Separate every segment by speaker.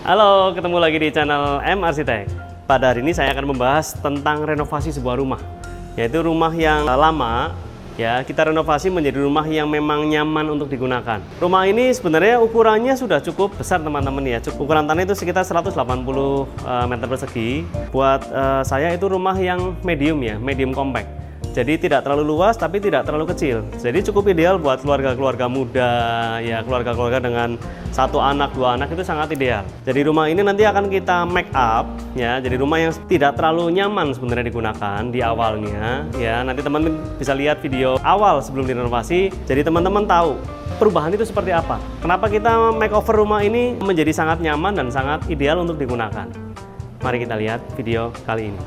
Speaker 1: Halo, ketemu lagi di channel M Arsitek. Pada hari ini saya akan membahas tentang renovasi sebuah rumah, yaitu rumah yang lama. Ya, kita renovasi menjadi rumah yang memang nyaman untuk digunakan. Rumah ini sebenarnya ukurannya sudah cukup besar teman-teman ya. Ukuran tanah itu sekitar 180 meter persegi. Buat saya itu rumah yang medium ya, medium compact. Jadi tidak terlalu luas tapi tidak terlalu kecil. Jadi cukup ideal buat keluarga-keluarga muda ya, keluarga-keluarga dengan 1 anak, 2 anak itu sangat ideal. Jadi rumah ini nanti akan kita make up ya. Jadi rumah yang tidak terlalu nyaman sebenarnya digunakan di awalnya ya. Nanti teman-teman bisa lihat video awal sebelum direnovasi. Jadi teman-teman tahu perubahan itu seperti apa. Kenapa kita makeover rumah ini menjadi sangat nyaman dan sangat ideal untuk digunakan. Mari kita lihat video kali ini.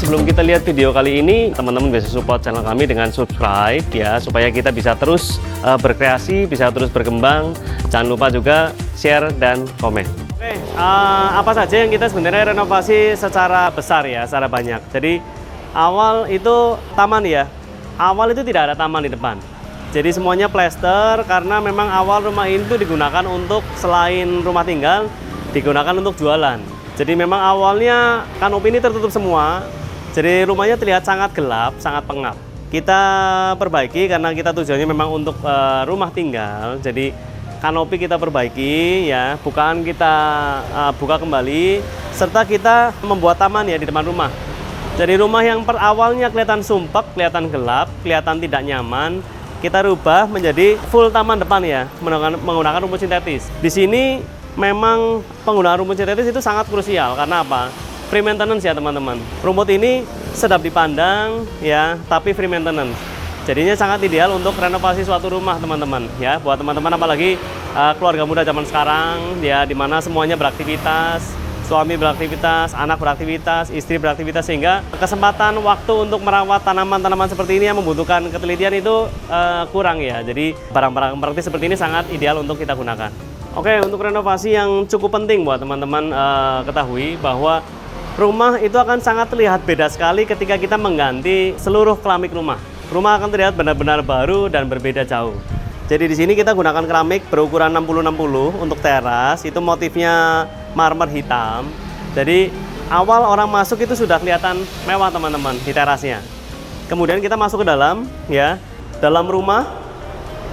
Speaker 1: Sebelum kita lihat video kali ini, teman-teman bisa support channel kami dengan subscribe ya, supaya kita bisa terus berkreasi, bisa terus berkembang. Jangan lupa juga share dan komen. Oke, apa saja yang kita sebenarnya renovasi secara besar ya, secara banyak. Jadi awal itu taman ya, awal itu tidak ada taman di depan. Jadi semuanya plester karena memang awal rumah ini tuh digunakan untuk selain rumah tinggal, digunakan untuk jualan. Jadi memang awalnya kanopi ini tertutup semua. Jadi rumahnya terlihat sangat gelap, sangat pengap. Kita perbaiki karena kita tujuannya memang untuk rumah tinggal. Jadi kanopi kita perbaiki ya, bukaan kita buka kembali, serta kita membuat taman ya di depan rumah. Jadi rumah yang awalnya kelihatan sumpek, kelihatan gelap, kelihatan tidak nyaman, kita rubah menjadi full taman depan ya, menggunakan rumput sintetis. Di sini memang penggunaan rumput sintetis itu sangat krusial karena apa? Free maintenance ya teman-teman. Rumput ini sedap dipandang ya, tapi free maintenance. Jadinya sangat ideal untuk renovasi suatu rumah teman-teman ya. Buat teman-teman apalagi keluarga muda zaman sekarang ya, dimana semuanya beraktivitas, suami beraktivitas, anak beraktivitas, istri beraktivitas, sehingga kesempatan waktu untuk merawat tanaman-tanaman seperti ini yang membutuhkan ketelitian itu kurang ya. Jadi barang-barang praktis seperti ini sangat ideal untuk kita gunakan. Oke, untuk renovasi yang cukup penting buat teman-teman ketahui bahwa rumah itu akan sangat terlihat beda sekali ketika kita mengganti seluruh keramik rumah. Rumah akan terlihat benar-benar baru dan berbeda jauh. Jadi di sini kita gunakan keramik berukuran 60-60 untuk teras. Itu motifnya marmer hitam. Jadi awal orang masuk itu sudah kelihatan mewah teman-teman di terasnya. Kemudian kita masuk ke dalam ya. Dalam rumah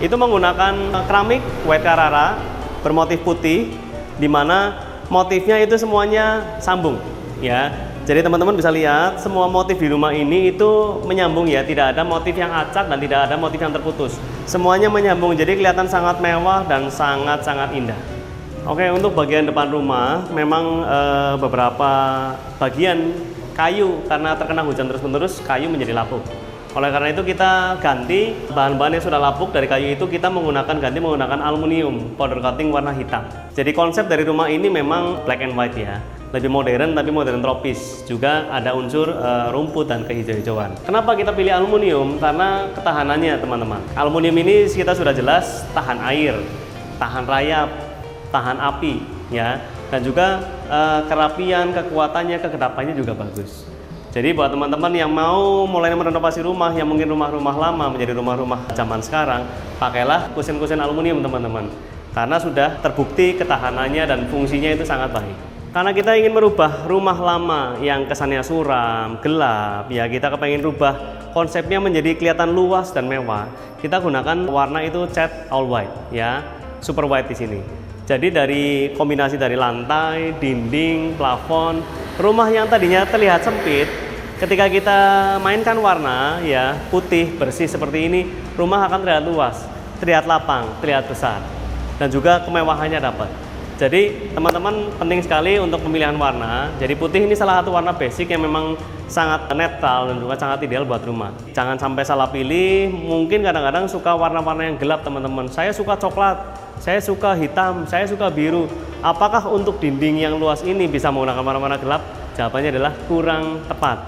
Speaker 1: itu menggunakan keramik white Carrara bermotif putih, di mana motifnya itu semuanya sambung. Ya, jadi teman-teman bisa lihat semua motif di rumah ini itu menyambung ya, tidak ada motif yang acak dan tidak ada motif yang terputus. Semuanya menyambung, jadi kelihatan sangat mewah dan sangat-sangat indah. Oke, untuk bagian depan rumah memang beberapa bagian kayu karena terkena hujan terus-menerus kayu menjadi lapuk. Oleh karena itu kita ganti bahan-bahan yang sudah lapuk dari kayu itu, kita ganti menggunakan aluminium powder coating warna hitam. Jadi konsep dari rumah ini memang black and white ya. lebih modern tapi modern tropis, juga ada unsur rumput dan kehijau-hijauan. Kenapa kita pilih aluminium? Karena ketahanannya teman-teman. Aluminium ini kita sudah jelas tahan air, tahan rayap, tahan api ya, dan juga kerapian, kekuatannya, kekedapannya juga bagus. Jadi buat teman-teman yang mau mulai merenovasi rumah, yang mungkin rumah-rumah lama menjadi rumah-rumah zaman sekarang, pakailah kusen-kusen aluminium teman-teman, karena sudah terbukti ketahanannya dan fungsinya itu sangat baik. Karena kita ingin merubah rumah lama yang kesannya suram, gelap, ya kita kepengen rubah konsepnya menjadi kelihatan luas dan mewah. Kita gunakan warna itu cat all white ya, super white di sini. Jadi dari kombinasi dari lantai, dinding, plafon, rumah yang tadinya terlihat sempit, ketika kita mainkan warna ya putih bersih seperti ini, rumah akan terlihat luas, terlihat lapang, terlihat besar, dan juga kemewahannya dapat. Jadi teman-teman penting sekali untuk pemilihan warna. Jadi putih ini salah satu warna basic yang memang sangat netral dan juga sangat ideal buat rumah. Jangan sampai salah pilih. Mungkin kadang-kadang suka warna-warna yang gelap teman-teman. Saya suka coklat, saya suka hitam, saya suka biru. Apakah untuk dinding yang luas ini bisa menggunakan warna-warna gelap? Jawabannya adalah kurang tepat.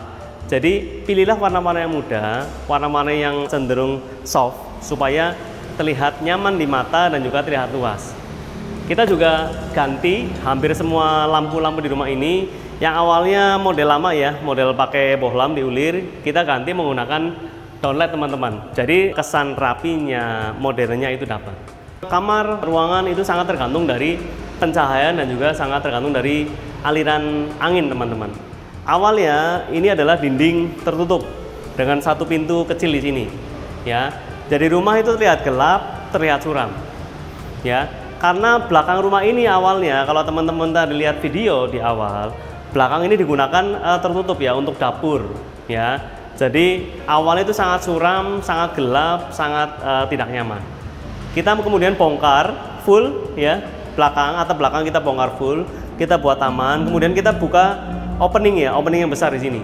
Speaker 1: Jadi pilihlah warna-warna yang muda, warna-warna yang cenderung soft supaya terlihat nyaman di mata dan juga terlihat luas. Kita juga ganti hampir semua lampu-lampu di rumah ini. Yang awalnya model lama ya, model pakai bohlam diulir, kita ganti menggunakan downlight teman-teman. Jadi kesan rapinya, modernnya itu dapat. Kamar, ruangan itu sangat tergantung dari pencahayaan dan juga sangat tergantung dari aliran angin teman-teman. Awalnya ini adalah dinding tertutup dengan satu pintu kecil di sini ya. Jadi rumah itu terlihat gelap, terlihat suram ya. Karena belakang rumah ini awalnya, kalau teman-teman tadi lihat video di awal, belakang ini digunakan tertutup ya untuk dapur ya. Jadi awalnya itu sangat suram, sangat gelap, sangat tidak nyaman. Kita kemudian bongkar full ya, belakang atau belakang kita bongkar full, kita buat taman, kemudian kita buka opening ya, opening yang besar di sini.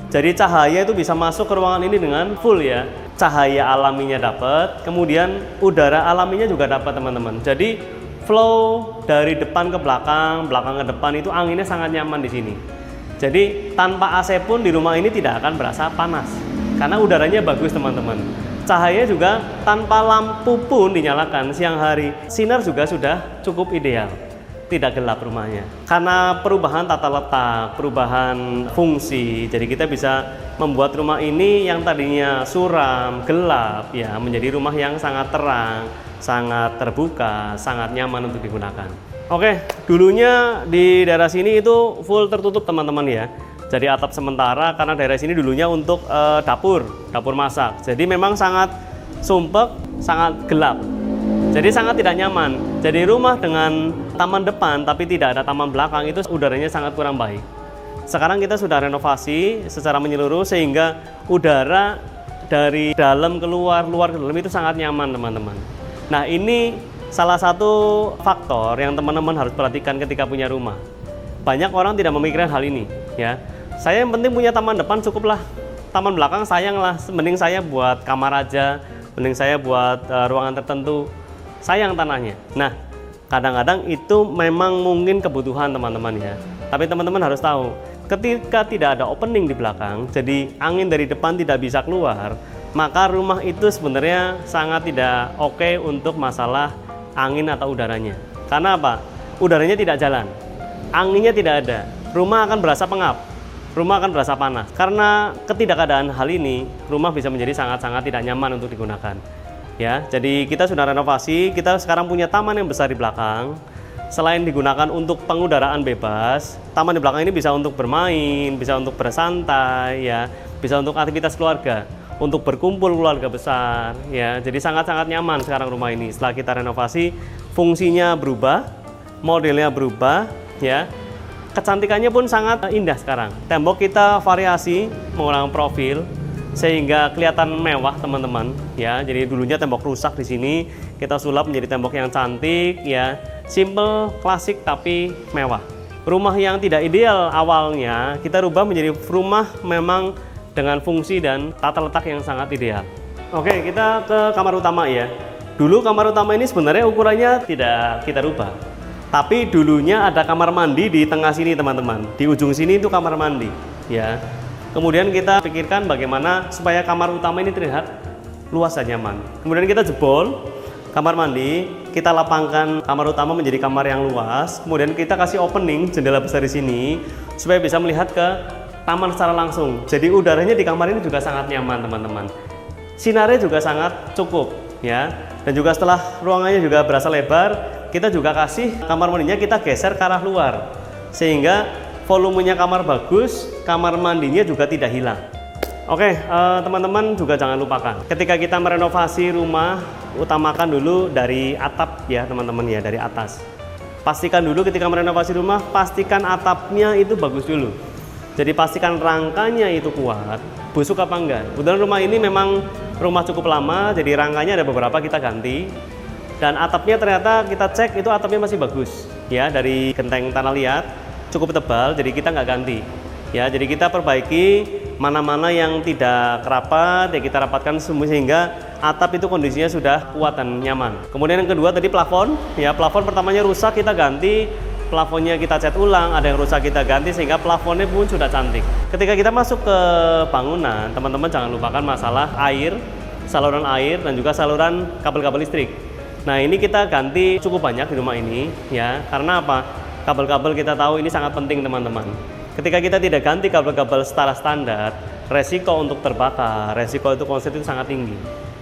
Speaker 1: Jadi cahaya itu bisa masuk ke ruangan ini dengan full ya. Cahaya alaminya dapat, kemudian udara alaminya juga dapat teman-teman. Jadi flow dari depan ke belakang, belakang ke depan itu anginnya sangat nyaman di sini. Jadi tanpa AC pun di rumah ini tidak akan berasa panas karena udaranya bagus teman-teman. Cahaya juga tanpa lampu pun dinyalakan siang hari, sinar juga sudah cukup ideal. Tidak gelap rumahnya. Karena perubahan tata letak, perubahan fungsi, jadi kita bisa membuat rumah ini yang tadinya suram, gelap ya menjadi rumah yang sangat terang, sangat terbuka, sangat nyaman untuk digunakan. Oke, dulunya di daerah sini itu full tertutup teman-teman ya. Jadi atap sementara karena daerah sini dulunya untuk dapur masak. Jadi memang sangat sumpek, sangat gelap. Jadi sangat tidak nyaman. Jadi rumah dengan taman depan tapi tidak ada taman belakang itu udaranya sangat kurang baik. Sekarang kita sudah renovasi secara menyeluruh sehingga udara dari dalam keluar, luar ke dalam itu sangat nyaman teman-teman. Nah ini salah satu faktor yang teman-teman harus perhatikan ketika punya rumah. Banyak orang tidak memikirkan hal ini ya. Saya yang penting punya taman depan cukuplah. Taman belakang sayanglah, mending saya buat kamar aja, mending saya buat ruangan tertentu. Sayang tanahnya. Nah, kadang-kadang itu memang mungkin kebutuhan teman-teman ya. Tapi teman-teman harus tahu, ketika tidak ada opening di belakang, jadi angin dari depan tidak bisa keluar, maka rumah itu sebenarnya sangat tidak oke untuk masalah angin atau udaranya. Karena apa? Udaranya tidak jalan, anginnya tidak ada, rumah akan berasa pengap, rumah akan berasa panas. Karena ketidakadaan hal ini, rumah bisa menjadi sangat-sangat tidak nyaman untuk digunakan. Ya, jadi kita sudah renovasi, kita sekarang punya taman yang besar di belakang. Selain digunakan untuk pengudaraan bebas, taman di belakang ini bisa untuk bermain, bisa untuk bersantai, ya, bisa untuk aktivitas keluarga, untuk berkumpul keluarga besar, ya. Jadi sangat-sangat nyaman sekarang rumah ini. Setelah kita renovasi, fungsinya berubah, modelnya berubah, ya. Kecantikannya pun sangat indah sekarang. Tembok kita variasi menggunakan profil, sehingga kelihatan mewah teman-teman ya. Jadi dulunya tembok rusak di sini, kita sulap menjadi tembok yang cantik ya, simple, klasik tapi mewah. Rumah yang tidak ideal awalnya kita rubah menjadi rumah memang dengan fungsi dan tata letak yang sangat ideal. Oke, kita ke kamar utama ya. Dulu kamar utama ini sebenarnya ukurannya tidak kita rubah. Tapi dulunya ada kamar mandi di tengah sini teman-teman. Di ujung sini itu kamar mandi ya. Kemudian kita pikirkan bagaimana supaya kamar utama ini terlihat luas dan nyaman. Kemudian kita jebol kamar mandi, kita lapangkan kamar utama menjadi kamar yang luas. Kemudian kita kasih opening jendela besar di sini supaya bisa melihat ke taman secara langsung. Jadi udaranya di kamar ini juga sangat nyaman teman-teman. Sinarnya juga sangat cukup ya. Dan juga setelah ruangannya juga berasa lebar, kita juga kasih kamar mandinya kita geser ke arah luar sehingga volumenya kamar bagus, kamar mandinya juga tidak hilang. Oke, teman-teman juga jangan lupakan ketika kita merenovasi rumah, utamakan dulu dari atap ya teman-teman ya, dari atas. Pastikan dulu ketika merenovasi rumah, pastikan atapnya itu bagus dulu. Jadi pastikan rangkanya itu kuat, busuk apa enggak. Kebetulan rumah ini memang rumah cukup lama, jadi rangkanya ada beberapa kita ganti. Dan atapnya ternyata kita cek itu atapnya masih bagus ya, dari genteng tanah liat cukup tebal, jadi kita nggak ganti ya. Jadi kita perbaiki mana-mana yang tidak rapat ya, kita rapatkan semua sehingga atap itu kondisinya sudah kuat dan nyaman. Kemudian yang kedua tadi plafon ya, plafon pertamanya rusak kita ganti, plafonnya kita cat ulang, ada yang rusak kita ganti sehingga plafonnya pun sudah cantik. Ketika kita masuk ke bangunan, teman-teman jangan lupakan masalah air, saluran air dan juga saluran kabel-kabel listrik. Nah ini kita ganti cukup banyak di rumah ini ya, karena apa? Kabel-kabel kita tahu ini sangat penting teman-teman. Ketika kita tidak ganti kabel-kabel secara standar, resiko untuk terbakar, resiko itu konslet itu sangat tinggi.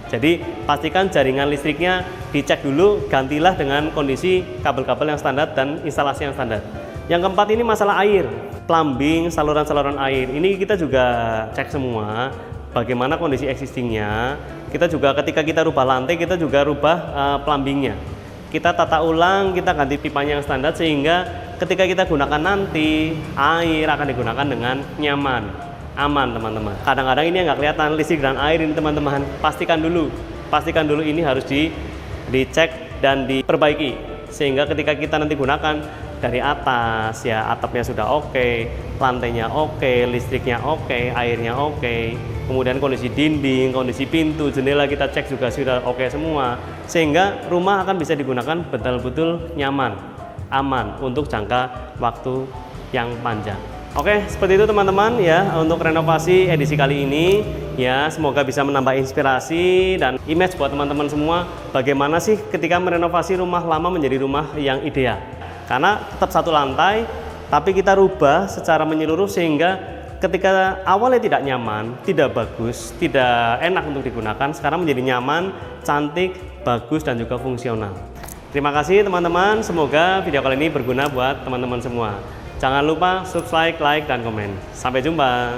Speaker 1: Jadi pastikan jaringan listriknya dicek dulu, gantilah dengan kondisi kabel-kabel yang standar dan instalasi yang standar. Yang keempat ini masalah air, plumbing, saluran-saluran air. Ini kita juga cek semua bagaimana kondisi existingnya. Kita juga ketika kita rubah lantai, kita juga rubah plumbingnya. Kita tata ulang, kita ganti pipanya yang standar sehingga ketika kita gunakan nanti, air akan digunakan dengan nyaman, aman teman-teman. Kadang-kadang ini nggak kelihatan listrik dan air ini teman-teman. Pastikan dulu ini harus dicek dan diperbaiki sehingga ketika kita nanti gunakan dari atas ya, atapnya sudah oke, lantainya oke, listriknya oke, airnya oke, kemudian kondisi dinding, kondisi pintu, jendela kita cek juga sudah oke semua, sehingga rumah akan bisa digunakan betul-betul nyaman, aman untuk jangka waktu yang panjang. Oke, seperti itu teman-teman ya untuk renovasi edisi kali ini ya, semoga bisa menambah inspirasi dan image buat teman-teman semua bagaimana sih ketika merenovasi rumah lama menjadi rumah yang ideal. Karena tetap satu lantai, tapi kita rubah secara menyeluruh sehingga ketika awalnya tidak nyaman, tidak bagus, tidak enak untuk digunakan, sekarang menjadi nyaman, cantik, bagus, dan juga fungsional. Terima kasih teman-teman, semoga video kali ini berguna buat teman-teman semua. Jangan lupa subscribe, like, dan komen. Sampai jumpa.